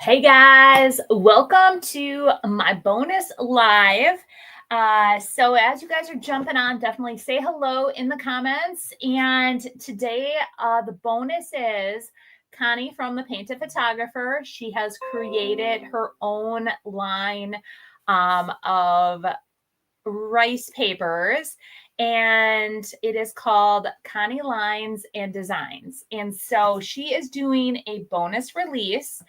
Hey guys, welcome to my bonus live. So as you guys are jumping on, definitely say hello in the comments. And today, the bonus is Connie from the Painted Photographer. She has created her own line of rice papers, and it is called Connie Lines and Designs. And so she is doing a bonus release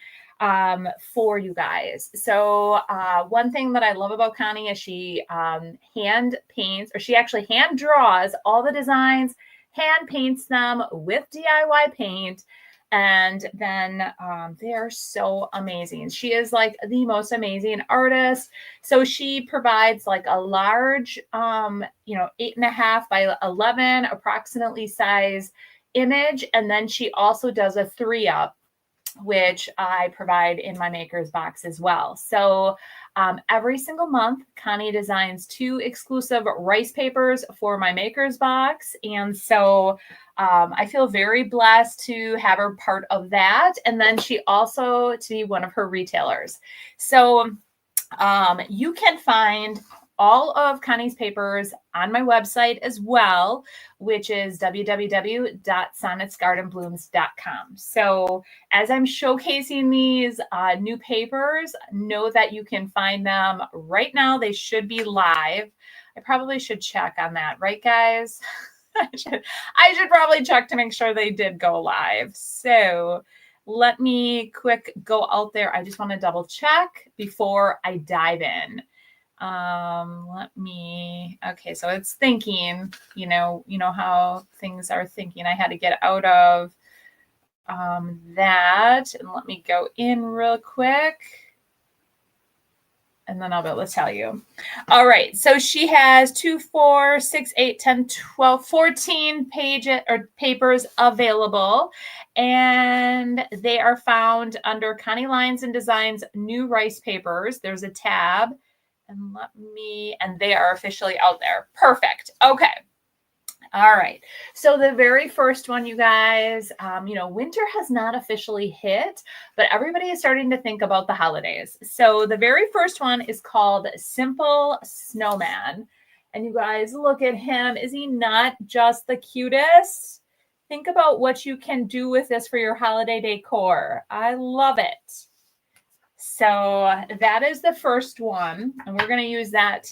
for you guys. So one thing that I love about Connie is she hand paints, or she actually hand draws all the designs, hand paints them with DIY paint. And then they are so amazing. She is like the most amazing artist. So she provides like a large, 8.5 by 11 approximately size image. And then she also does a 3-up, which I provide in my maker's box as well. So every single month, Connie designs 2 exclusive rice papers for my maker's box. And so I feel very blessed to have her part of that. And then she also to be one of her retailers. So you can find all of Connie's papers on my website as well, which is www.sonnetsgardenblooms.com. So as I'm showcasing these new papers, know that you can find them right now. They should be live. I probably should check on that, right, guys? I should probably check to make sure they did go live. So let me quick go out there. I just want to double check before I dive in. Okay, so it's thinking, you know how things are thinking. I had to get out of that, and let me go in real quick, and then I'll be able to tell you. All right, so she has 2, 4, 6, 8, 10, 12, 14 pages or papers available, and they are found under Connie Lines and Designs New Rice Papers. There's a tab. And they are officially out there. Perfect. Okay. All right. So the very first one, you guys, winter has not officially hit, but everybody is starting to think about the holidays. So the very first one is called Simple Snowman. And you guys, look at him. Is he not just the cutest? Think about what you can do with this for your holiday decor. I love it. So that is the first one, and we're going to use that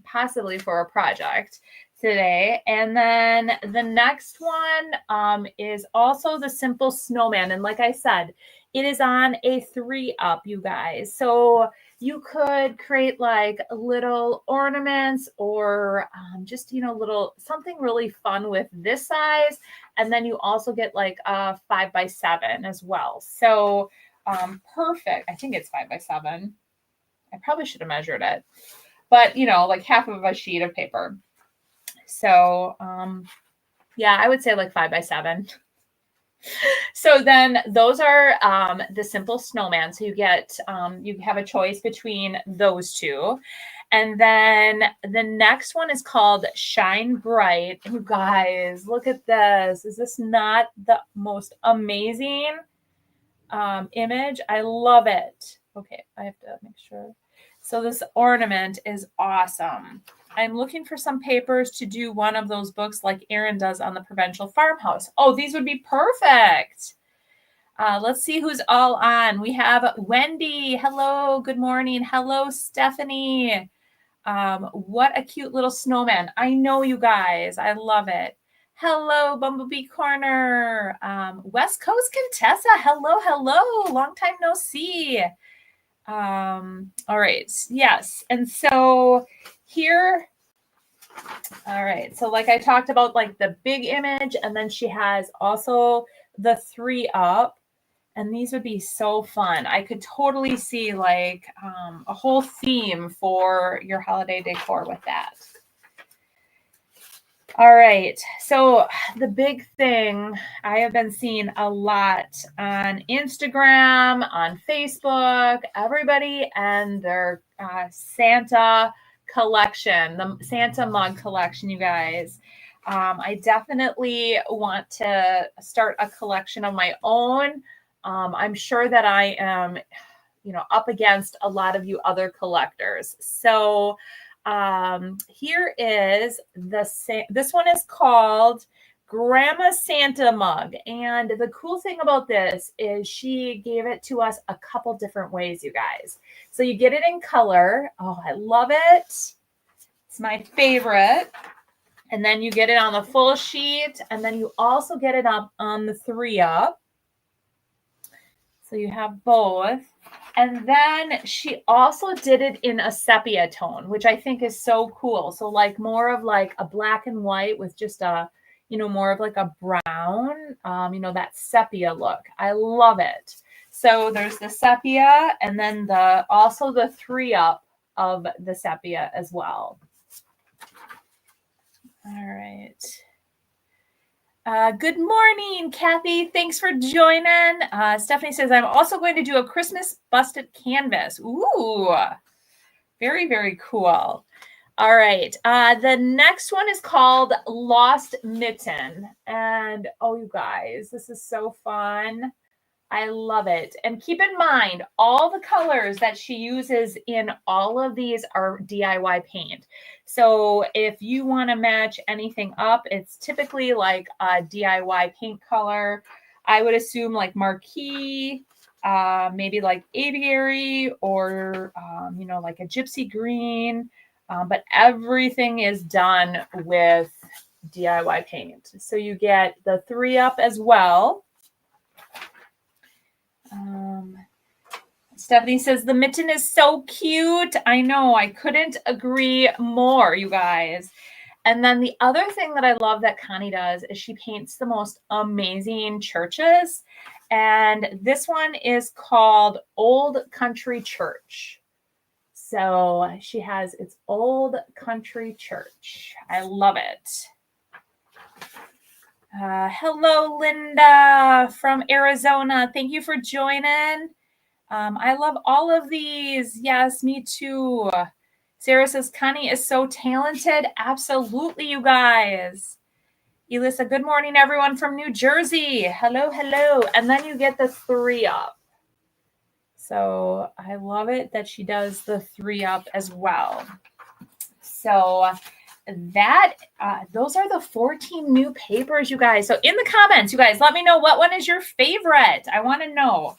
possibly for a project today. And then the next one is also the Simple Snowman. And like I said, it is on a 3-up, you guys. So you could create like little ornaments or just, little something really fun with this size. And then you also get like a 5 by 7 as well. So perfect. I think it's 5 by 7. I probably should have measured it, but like half of a sheet of paper. So, yeah, I would say like 5 by 7. So then those are the Simple Snowman. So you get, you have a choice between those 2. And then the next one is called Shine Bright. You guys, look at this. Is this not the most amazing image? I love it. Okay, I have to make sure. So this ornament is awesome. I'm looking for some papers to do one of those books like Erin does on the Provincial Farmhouse. Oh, these would be perfect. Let's see who's all on. We have Wendy. Hello, good morning. Hello, Stephanie. What a cute little snowman. I know, you guys. I love it. Hello, Bumblebee Corner. West Coast Contessa. Hello. Long time no see. All right. Yes. And so here, all right. So like I talked about, like the big image, and then she has also the 3-up. And these would be so fun. I could totally see like a whole theme for your holiday decor with that. All right. So the big thing I have been seeing a lot on Instagram, on Facebook, everybody and their Santa collection, the Santa mug collection, you guys. I definitely want to start a collection of my own. I'm sure that I am, up against a lot of you other collectors. So here is this one is called Grandma Santa mug. And the cool thing about this is she gave it to us a couple different ways, you guys. So you get it in color. Oh, I love it. It's my favorite. And then you get it on the full sheet. And then you also get it up on the 3-up. So you have both. And then she also did it in a sepia tone, which I think is so cool. So like more of like a black and white with just a, more of like a brown, that sepia look. I love it. So there's the sepia and then also the 3-up of the sepia as well. All right. Good morning, Kathy. Thanks for joining. Stephanie says, I'm also going to do a Christmas busted canvas. Ooh, very, very cool. All right. The next one is called Lost Mitten. And oh, you guys, this is so fun. I love it. And keep in mind, all the colors that she uses in all of these are DIY paint. So if you want to match anything up, it's typically like a DIY paint color. I would assume like marquee, maybe like aviary or, like a gypsy green. But everything is done with DIY paint. So you get the 3-up as well. Stephanie says the mitten is so cute. I know, I couldn't agree more, you guys. And then the other thing that I love that Connie does is she paints the most amazing churches. And this one is called Old Country Church. So she has its Old Country Church. I love it. Hello, Linda from Arizona. Thank you for joining. I love all of these. Yes, me too. Sarah says, Connie is so talented. Absolutely, you guys. Elissa, good morning, everyone from New Jersey. Hello, hello. And then you get the 3-up. So I love it that she does the 3-up as well. So those are the 14 new papers, you guys. So in the comments, you guys, let me know what one is your favorite. I want to know.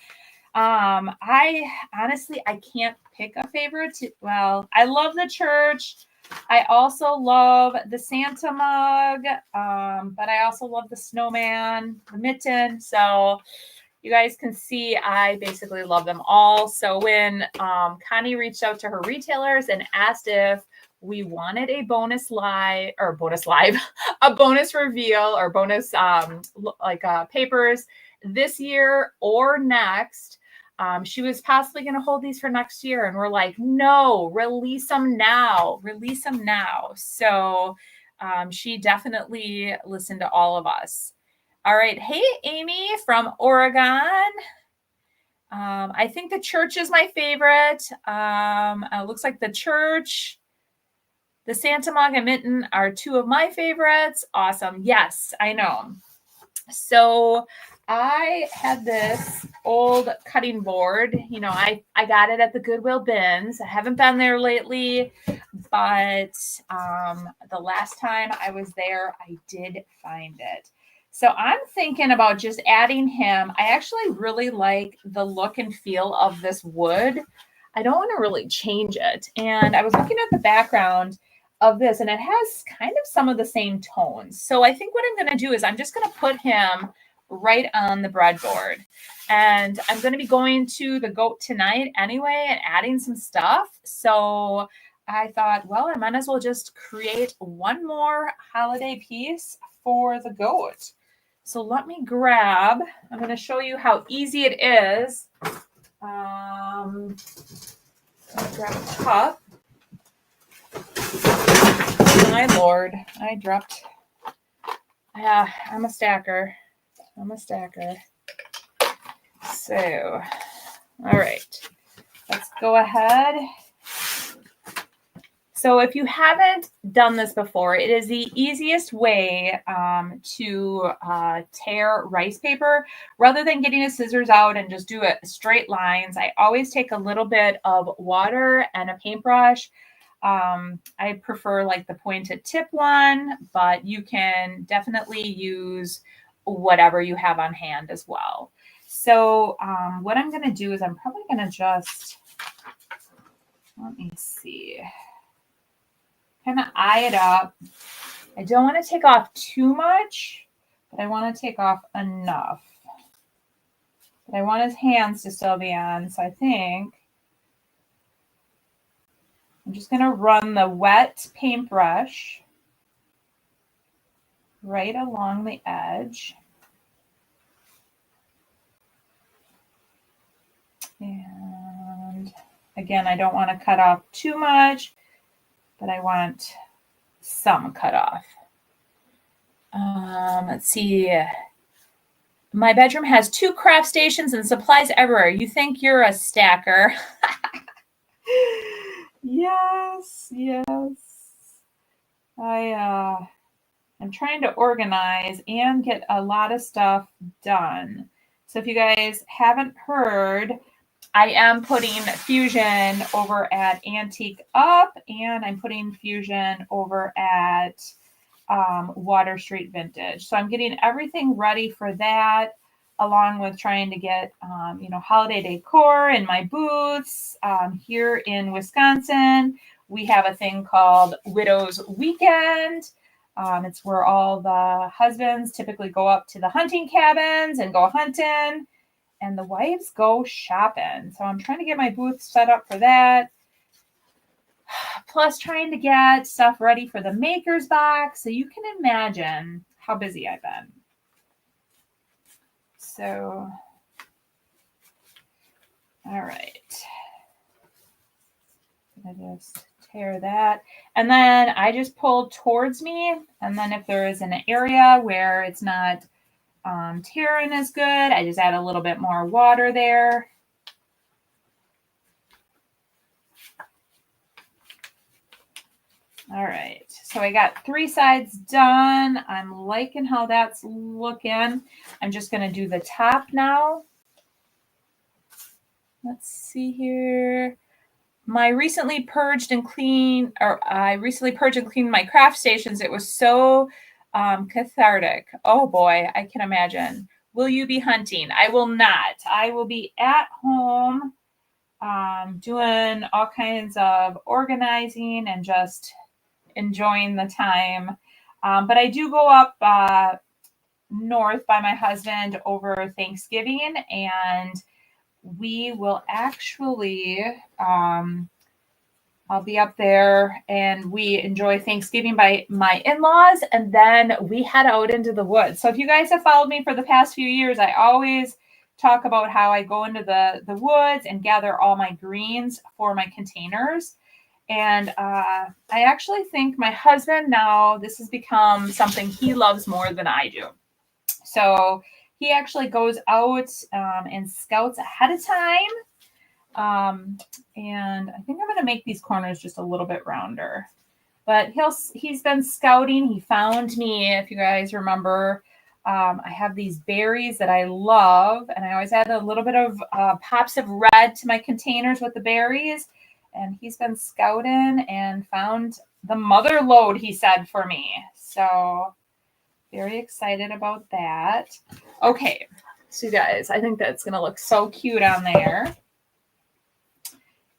I honestly, I can't pick a favorite. Well, I love the church. I also love the Santa mug. But I also love the snowman, the mitten. So you guys can see I basically love them all. So when Connie reached out to her retailers and asked if we wanted a bonus live, a bonus reveal or bonus papers this year or next, she was possibly going to hold these for next year. And we're like, no, release them now. So she definitely listened to all of us. All right. Hey, Amy from Oregon. I think the church is my favorite. It looks like the church, the Santa mug and mitten are 2 of my favorites. Awesome. Yes, I know. So I had this old cutting board. I got it at the Goodwill bins. I haven't been there lately, but the last time I was there, I did find it. So I'm thinking about just adding him. I actually really like the look and feel of this wood. I don't want to really change it. And I was looking at the background of this, and it has kind of some of the same tones. So I think what I'm going to do is I'm just going to put him right on the breadboard. And I'm going to be going to the goat tonight anyway and adding some stuff. So I thought, well, I might as well just create one more holiday piece for the goat. So let me grab, I'm going to show you how easy it is. Grab a cup. My Lord, I dropped. I'm a stacker. So, all right, let's go ahead. So So if you haven't done this before, it is the easiest way to tear rice paper. Rather than getting a scissors out and just do it straight lines, I always take a little bit of water and a paintbrush. I prefer like the pointed tip one, but you can definitely use whatever you have on hand as well. So what I'm going to do is I'm probably going to just, let me see, kind of eye it up. I don't want to take off too much, but I want to take off enough. But I want his hands to still be on, so I think I'm just going to run the wet paintbrush right along the edge. And again, I don't want to cut off too much, but I want some cut off. Let's see. My bedroom has 2 craft stations and supplies everywhere. You think you're a stacker. Yes. I'm trying to organize and get a lot of stuff done. So if you guys haven't heard, I am putting Fusion over at Antique Up, and I'm putting Fusion over at Water Street Vintage. So I'm getting everything ready for that, along with trying to get, holiday decor in my booths. Here in Wisconsin, we have a thing called Widow's Weekend. It's where all the husbands typically go up to the hunting cabins and go hunting, and the wives go shopping. So I'm trying to get my booth set up for that. Plus trying to get stuff ready for the maker's box. So you can imagine how busy I've been. So, all right. I just tear that. And then I just pull towards me. And then if there is an area where it's not tearing as good, I just add a little bit more water there. All right, so I got 3 sides done. I'm liking how that's looking. I'm just going to do the top now. Let's see here. I recently purged and cleaned my craft stations. It was so cathartic. Oh boy, I can imagine. Will you be hunting? I will not. I will be at home doing all kinds of organizing and just enjoying the time. But I do go up north by my husband over Thanksgiving, and we will actually, I'll be up there and we enjoy Thanksgiving by my in-laws, and then we head out into the woods. So if you guys have followed me for the past few years, I always talk about how I go into the woods and gather all my greens for my containers. And I actually think my husband now, this has become something he loves more than I do. So he actually goes out and scouts ahead of time. And I think I'm going to make these corners just a little bit rounder. But he's been scouting. He found me, if you guys remember, I have these berries that I love. And I always add a little bit of pops of red to my containers with the berries. And he's been scouting and found the mother lode, he said, for me. So very excited about that. Okay, so you guys, I think that's going to look so cute on there.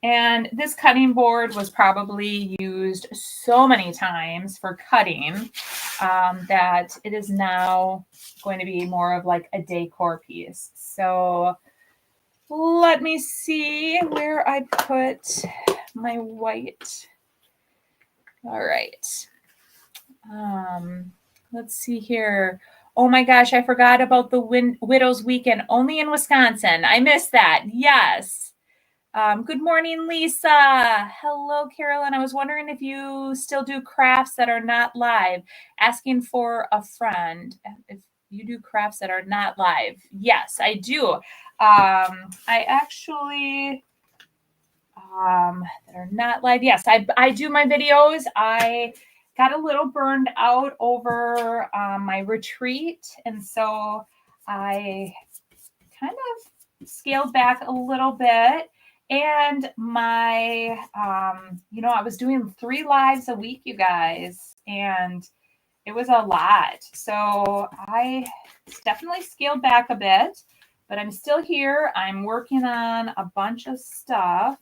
And this cutting board was probably used so many times for cutting that it is now going to be more of like a decor piece. So let me see where I put my white. All right. Let's see here. Oh my gosh, I forgot about the Widow's Weekend, only in Wisconsin. I missed that. Yes. Good morning, Lisa. Hello, Carolyn. I was wondering if you still do crafts that are not live. Asking for a friend. If you do crafts that are not live. Yes, I do. I actually that are not live. Yes, I do my videos. I got a little burned out over my retreat, and so I kind of scaled back a little bit. And my, I was doing 3 lives a week, you guys, and it was a lot. So I definitely scaled back a bit, but I'm still here. I'm working on a bunch of stuff.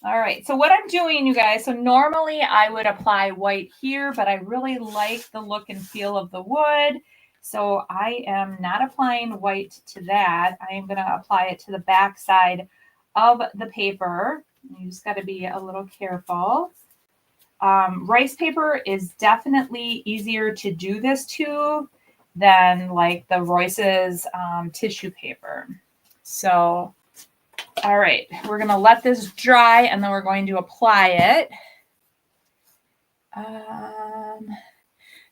All right, so what I'm doing, you guys, so normally I would apply white here, but I really like the look and feel of the wood. So I am not applying white to that. I am gonna apply it to the back side of the paper. You just gotta be a little careful. Rice paper is definitely easier to do this to than like the Royce's tissue paper. So all right, we're going to let this dry and then we're going to apply it.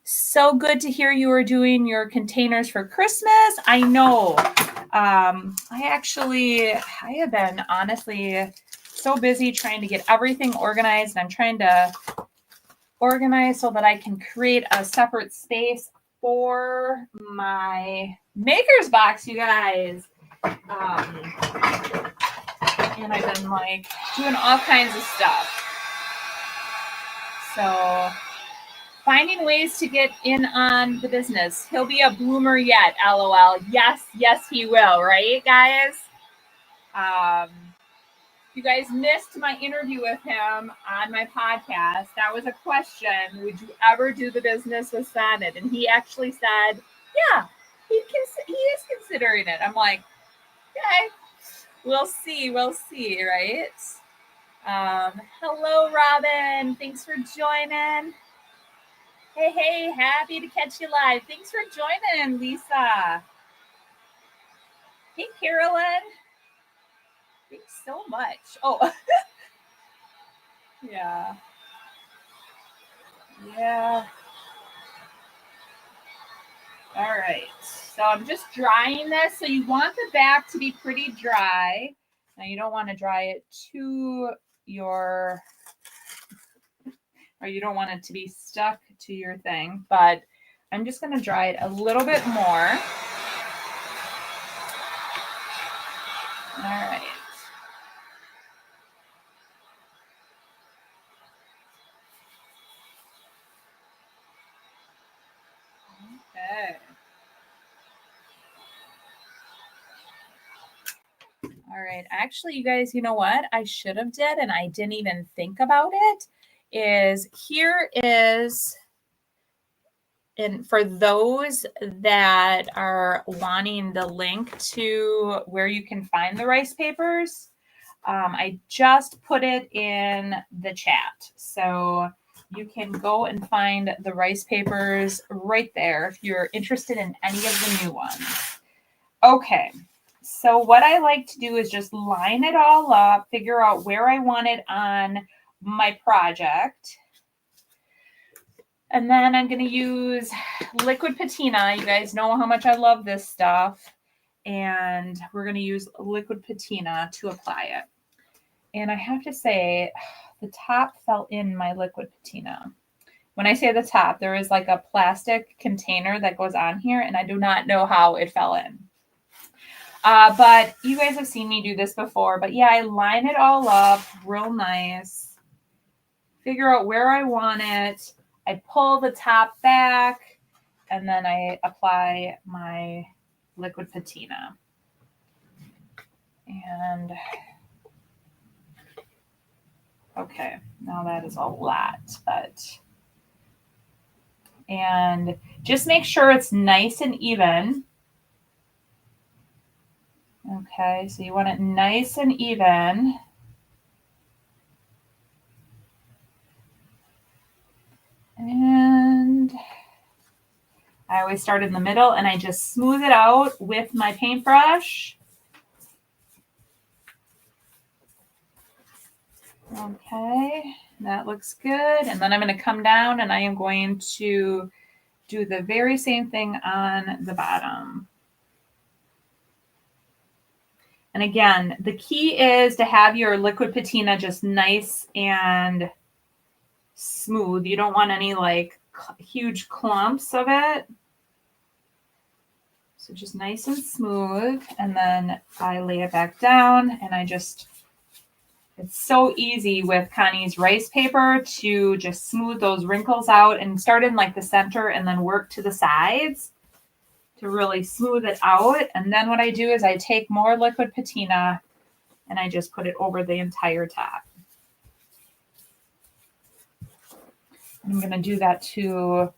So good to hear you are doing your containers for Christmas. I know. I have been honestly so busy trying to get everything organized. I'm trying to organize so that I can create a separate space for my maker's box, you guys. And I've been like doing all kinds of stuff. So finding ways to get in on the business. He'll be a bloomer yet, LOL. Yes, he will, right, guys? You guys missed my interview with him on my podcast. That was a question. Would you ever do the business with Sonnet? And he actually said, yeah, he is considering it. I'm like, okay. We'll see, right? Hello, Robin. Thanks for joining. Hey, happy to catch you live. Thanks for joining, Lisa. Hey, Carolyn. Thanks so much. Oh, yeah. All right. So I'm just drying this. So you want the back to be pretty dry. Now you don't want to dry it to your, or you don't want it to be stuck to your thing, but I'm just going to dry it a little bit more. All right. Okay. All right. Actually, you guys, you know what I should have did, and I didn't even think about it, is here is, and for those that are wanting the link to where you can find the rice papers, I just put it in the chat. So you can go and find the rice papers right there if you're interested in any of the new ones. Okay. So what I like to do is just line it all up, figure out where I want it on my project. And then I'm going to use liquid patina. You guys know how much I love this stuff. And we're going to use liquid patina to apply it. And I have to say, the top fell in my liquid patina. When I say the top, there is like a plastic container that goes on here, and I do not know how it fell in. But you guys have seen me do this before. But yeah, I line it all up real nice. Figure out where I want it. I pull the top back, and then I apply my liquid patina. And okay, now that is a lot, and just make sure it's nice and even. Okay, so you want it nice and even. And I always start in the middle and I just smooth it out with my paintbrush. Okay, that looks good. And then I'm going to come down and I am going to do the very same thing on the bottom. And again, the key is to have your liquid patina just nice and smooth. You don't want any like huge clumps of it. So just nice and smooth. And then I lay it back down and it's so easy with Connie's rice paper to just smooth those wrinkles out and start in like the center and then work to the sides to really smooth it out. And then what I do is I take more liquid patina and I just put it over the entire top. I'm going to do that to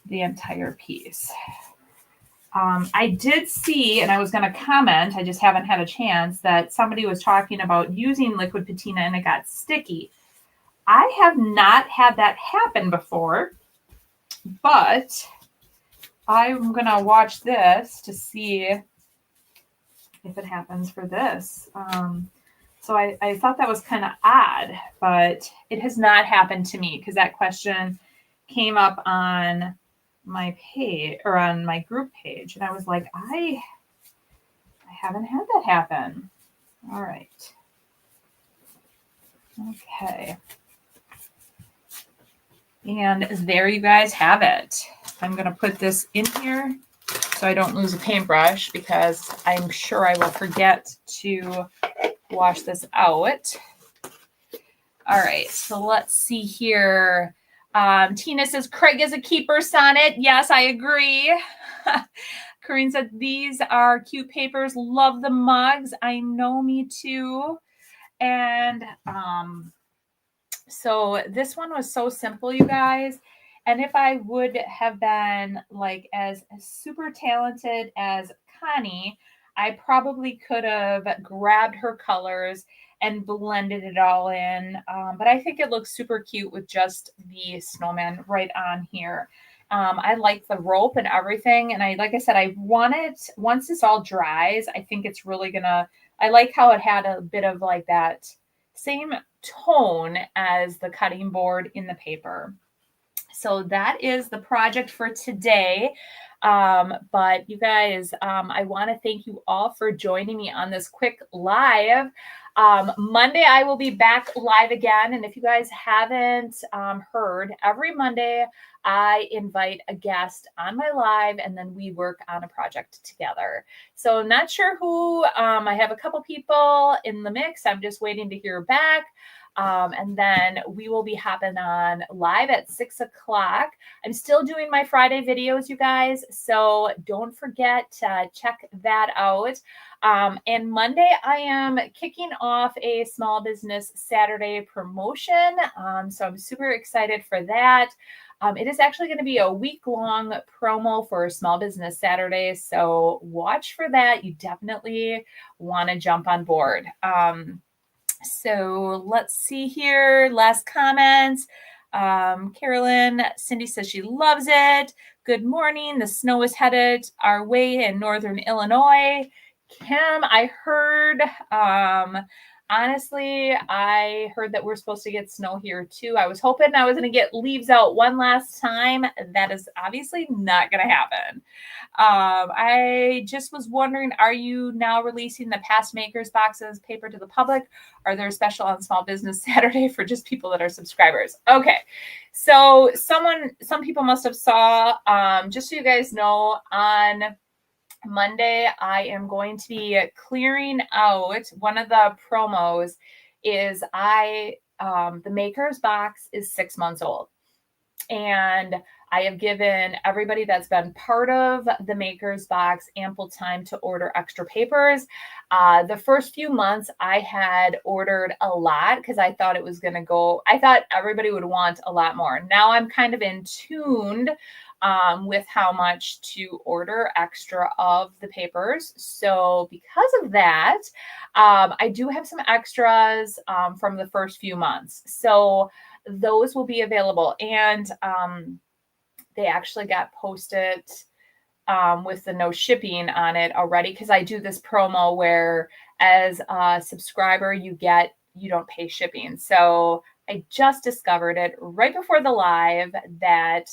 the entire piece. I did see, and I was going to comment, I just haven't had a chance, that somebody was talking about using liquid patina and it got sticky. I have not had that happen before, but I'm going to watch this to see if it happens for this. So I thought that was kind of odd, but it has not happened to me because that question came up on my page or on my group page. And I was like, I haven't had that happen. All right. Okay. And there you guys have it. I'm going to put this in here so I don't lose a paintbrush because I'm sure I will forget to wash this out. All right, so let's see here. Tina says, Craig is a keeper sonnet. Yes, I agree. Corinne said, these are cute papers. Love the mugs. I know, me too. And so this one was so simple, you guys. And if I would have been like as super talented as Connie, I probably could have grabbed her colors and blended it all in. But I think it looks super cute with just the snowman right on here. I like the rope and everything. And like I said, I want it, once this all dries, I think it's really I like how it had a bit of like that same tone as the cutting board in the paper. So that is the project for today. But you guys, I want to thank you all for joining me on this quick live. Monday, I will be back live again. And if you guys haven't heard, every Monday, I invite a guest on my live and then we work on a project together. So I'm not sure who. I have a couple people in the mix. I'm just waiting to hear back. And then we will be hopping on live at 6 o'clock. I'm still doing my Friday videos, you guys. So don't forget to check that out. And Monday, I am kicking off a small business Saturday promotion. So I'm super excited for that. It is actually going to be a week-long promo for Small Business Saturday. So watch for that. You definitely want to jump on board. So let's see here. Last comments. Carolyn, Cindy says she loves it. Good morning. The snow is headed our way in northern Illinois. Kim, I heard, honestly, I heard that we're supposed to get snow here too. I was hoping I was going to get leaves out one last time. That is obviously not going to happen. I just was wondering, are you now releasing the past makers boxes paper to the public? Are there special on Small Business Saturday for just people that are subscribers? Okay. So some people must have saw, just so you guys know, on Monday, I am going to be clearing out one of the promos is the maker's box is 6 months old. And I have given everybody that's been part of the maker's box ample time to order extra papers. The first few months I had ordered a lot because I thought it was going to go, I thought everybody would want a lot more. Now I'm kind of in tuned with how much to order extra of the papers. So because of that, I do have some extras from the first few months. So those will be available. And they actually got posted with the no shipping on it already because I do this promo where as a subscriber, you don't pay shipping. So I just discovered it right before the live that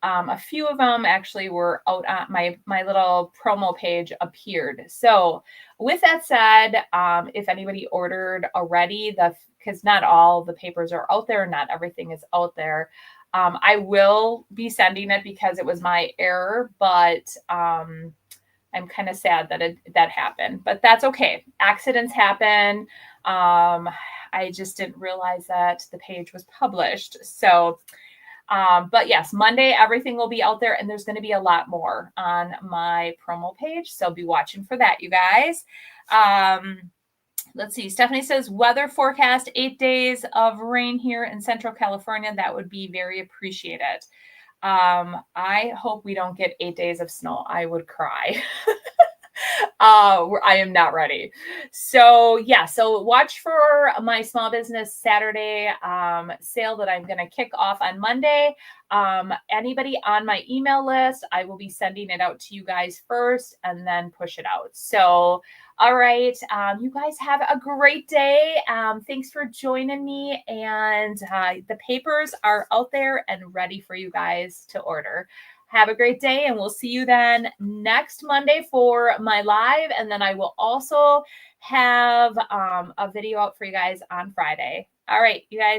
A few of them actually were out on my little promo page appeared. So with that said, if anybody ordered already, because not all the papers are out there, not everything is out there. I will be sending it because it was my error, but I'm kind of sad that that happened, but that's okay. Accidents happen. I just didn't realize that the page was published. So, but yes, Monday, everything will be out there, and there's going to be a lot more on my promo page. So be watching for that, you guys. Let's see. Stephanie says weather forecast 8 days of rain here in Central California. That would be very appreciated. I hope we don't get 8 days of snow. I would cry. I am not ready. So yeah, so watch for my small business Saturday sale that I'm going to kick off on Monday. Anybody on my email list, I will be sending it out to you guys first and then push it out. So, all right, you guys have a great day. Thanks for joining me. And the papers are out there and ready for you guys to order. Have a great day, and we'll see you then next Monday for my live. And then I will also have a video out for you guys on Friday. All right, you guys.